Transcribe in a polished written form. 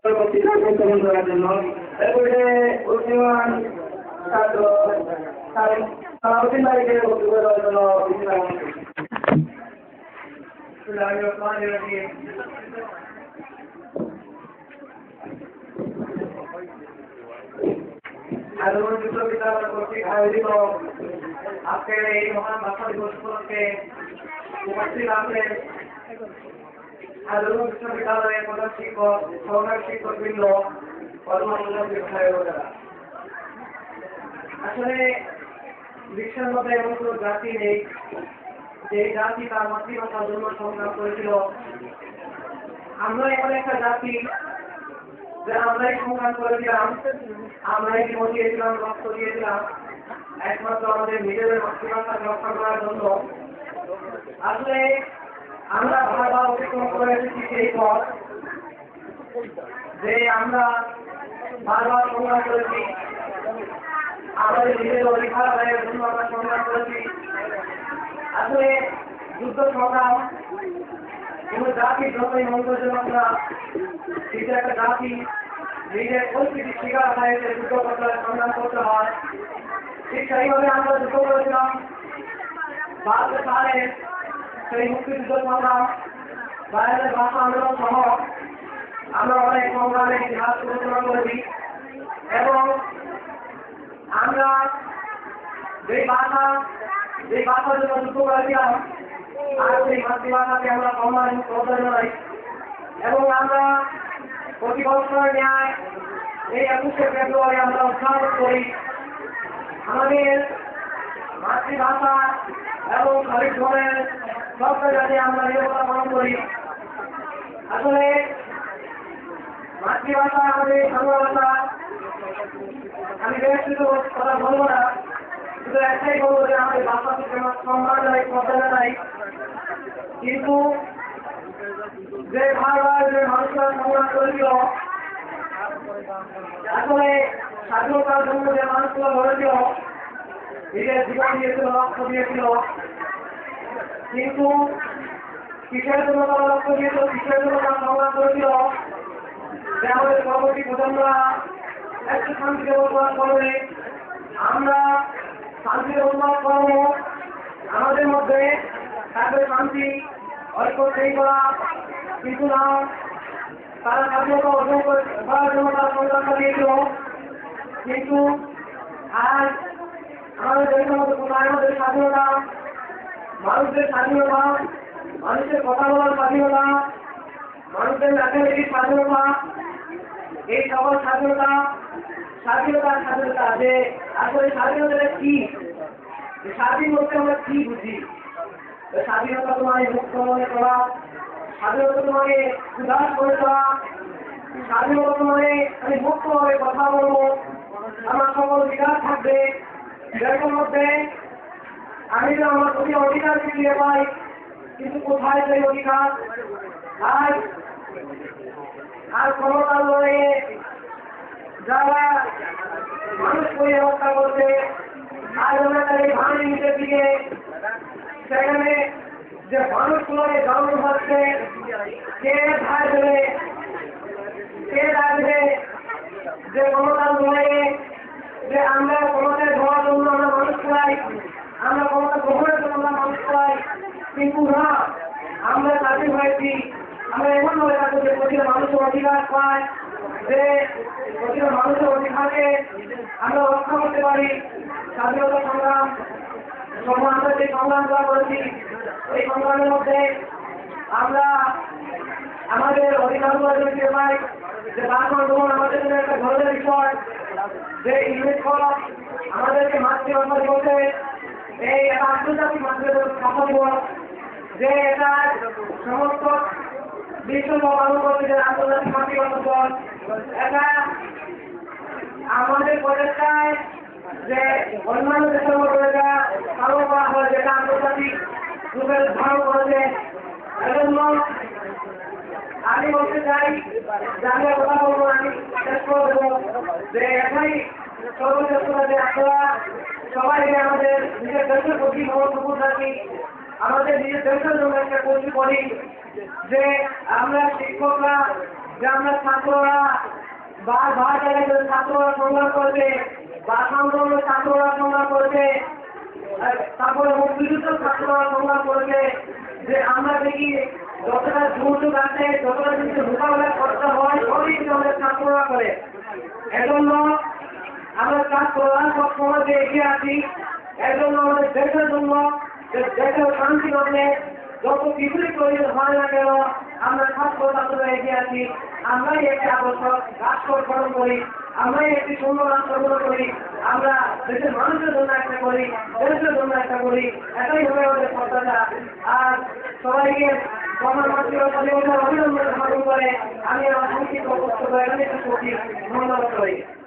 গ্রহণ করার জন্য এরপরে উদীয়মান ছাত্র সালাউদ্দিন ভাইকে বক্তব্য দেওয়ার জন্য আন্দোলন বিশ্ববিদ্যালয় কর্তৃক আয়োজিত আজকের এই মহান ভাষা দিবস উপলক্ষে উপস্থিত আছেন আন্দোলন বিশ্ববিদ্যালয়ের প্রধান শিক্ষক সহকারী শিক্ষকবৃন্দ আসলে বিশ্বের মধ্যে এমন কোনো জাতি নেই যে জাতি তার মাতৃভাষার জন্য সংগ্রাম করেছিল। আমরা এমন একটা জাতি যে আমরাই সংগ্রাম করেছিলাম, আমরাই জীবন দিয়েছিলাম, রক্ত দিয়েছিলাম একমাত্র আমাদের নিজেদের মাতৃভাষাকে রক্ষা করার জন্য। আসলে আমরা বারবার অতিক্রম করে এসেছি সেই পথ যে আমরা বারবার সংগ্রাম করেছি, আমাদের নিজেদের অধিকার আদায়ের জন্য আমরা সংগ্রাম করেছি। আসলে যুদ্ধ সংগ্রাম কোনো জাতির যতই মঙ্গলজনক না, কিন্তু একটা জাতি নিজের পরিস্থিতির শিকার হয়ে যুদ্ধ করতে সংগ্রাম করতে হয়। ঠিক সেইভাবে আমরা যুদ্ধ করেছিলাম 22 সালে সেই মুক্তিযুদ্ধ সংগ্রাম, বাইরের ভাষা আন্দোলন সহ আমরা অনেক সংগ্রামের ইতিহাস পরিচালনা করেছি এবং আমরা যে ভাষার জন্য যুদ্ধ করেছিলাম আর সেই মাতৃভাষাকে আমরা সম্মান শ্রদ্ধা জানাই এবং আমরা প্রতি বছর ন্যায় এই 21শে ফেব্রুয়ারি আমরা উদ্যাপন করি আমাদের মাতৃভাষা এবং সাহিত্যের সবটা জাতি আমরা নিরাপত্তা পালন করি। আসলে মাতৃভাষা আমাদের বাংলা ভাষা, আমি বেশ কিছু কথা বলবো না, শুধু একটাই বলবো যে আমাদের ভাষাকে সম্মান জানাই, শ্রদ্ধা জানাই। কিন্তু যে বারবার যে মানুষরা সংগ্রাম করেছিল, আসলে স্বাধীনতার জন্য যে মানুষগুলো লড়েছিল, নিজের জীবন দিয়েছিল, রক্ত দিয়েছিল, কিন্তু কিসের জন্য তারা রক্ত দিয়েছিল, কিসের জন্য তারা সংগ্রাম করেছিল যে আমাদের পরবর্তী প্রজন্মরা একটু শান্তিতে বসবাস করবে, আমরা শান্তিতে বসবাস করব, আমাদের মধ্যে থাকবে শান্তি, ঐক্য শৃঙ্খলা, কিন্তু না তারা স্বাধীনতা অর্জন করার জন্য তারা সংগ্রাম চালিয়েছিল। কিন্তু আজ আমাদের দেশের মধ্যে কোথায় আমাদের স্বাধীনতা, মানুষদের স্বাধীনতা, মানুষের কথা বলার স্বাধীনতা, মানুষদের লেখালেখির স্বাধীনতা, এই সকল স্বাধীনতা যে আসলে স্বাধীনতা কি, স্বাধীন বলতে আমরা কি বুঝি? স্বাধীনতা তোমাকে মুক্ত মনে করা, স্বাধীনতা তোমাকে উদাস করে দেওয়া, স্বাধীনতা তোমাকে আমি মুক্তভাবে কথা বলবো, আমার সকল বিকাশ থাকবে, যেটার মধ্যে আমি যে আমার প্রতি অধিকারকে ফিরে পাই। কিন্তু কোথায় সেই অধিকার? আর ক্ষমতার লড়াইয়ে যারা মানুষকে হত্যা করছে, আজ আমরা তাদের ভাঙি নিচের দিকে সেখানে যে মানুষগুলোকে জন্ম হচ্ছে, কে ধার দেবে, কে রাখবে যে ক্ষমতার লড়াইয়ে যে আমরা ক্ষমতায় ধোয়ার জন্য আমরা মানুষ চাই, আমরা ক্ষমতা গ্রহণের জন্য আমরা মানুষ চাই, কিন্তু না, আমরা স্বাধীন হয়েছি, আমরা এমন ভাবে থাকবো যে প্রতিটা মানুষের অধিকার পায়, যে প্রতিটা মানুষের অধিকারকে আমরা রক্ষা করতে পারি। স্বাধীনতা সংগ্রাম আমরা যে সংগ্রাম করেছি, এই সংগ্রামের মধ্যে আমরা আমাদের অধিকারগুলো দেখতে পাই যে তারপর ধরুন আমাদের জন্য একটা ধরনের বিষয় যে ইউনেস্কো আমাদেরকে মাতৃভাষা দিবসে এই একটা আন্তর্জাতিক মাতৃভাষা দিবস, যে এটা সমস্ত বিশ্ব পালন করছে যে আন্তর্জাতিক মাতৃভাষা দিবস, এটা আমাদের প্রচেষ্টায় যে অন্যান্য দেশের মধ্যে এটা পালন করা হয়, যেটা আন্তর্জাতিক রূপে ধারণ করেছে। এজন্য আমি বলতে চাই যে আমি কথা বলবো, আমি শেষ করে দেবো যে এটাই সর্বশ্রেষ্ঠ যে আপনারা সবাই আমাদের নিজের দেশের প্রতি মহত্বপূর্ণ থাকি, আমাদের নিজের দেশের জন্য একটা কর্মী করি যে আমরা শিক্ষকরা যে আমরা ছাত্ররা বারবার জায়গায় ছাত্ররা সংগ্রাম করবে, বাস আন্দোলনের ছাত্ররা সংগ্রাম করবে, তারপরে মুক্তিযুদ্ধ ছাত্ররা সংগ্রাম করবে, যে আমরা দেখি যতটা দুর্যোগ আছে যতটা কিন্তু মোকাবেলা করতে হয় সবই কিন্তু আমাদের ছাত্ররা করে। এজন্য আমরা কাজ করলাম সবসময় যে এগিয়ে আছি, এজন্য আমাদের দেশের জন্য দেশের শান্তি করলে যত কিছুই প্রয়োজন হয় না কেন আমরা ছাত্ররা এগিয়ে আছি। আমরাই একটি আবশ্যক রাষ্ট্র গঠন করি, আমরাই একটি সুন্দর রাষ্ট্র গঠন করি, আমরা দেশের মানুষের জন্য একটা করি, দেশের জন্য একটা করি, এটাই হবে আমাদের সত্যতা। আর সবাইকে অভিনন্দন জ্ঞাপন করে আমি আমার সংক্ষিপ্ত বক্তব্য এখানে শেষ করছি। ধন্যবাদ সবাইকে।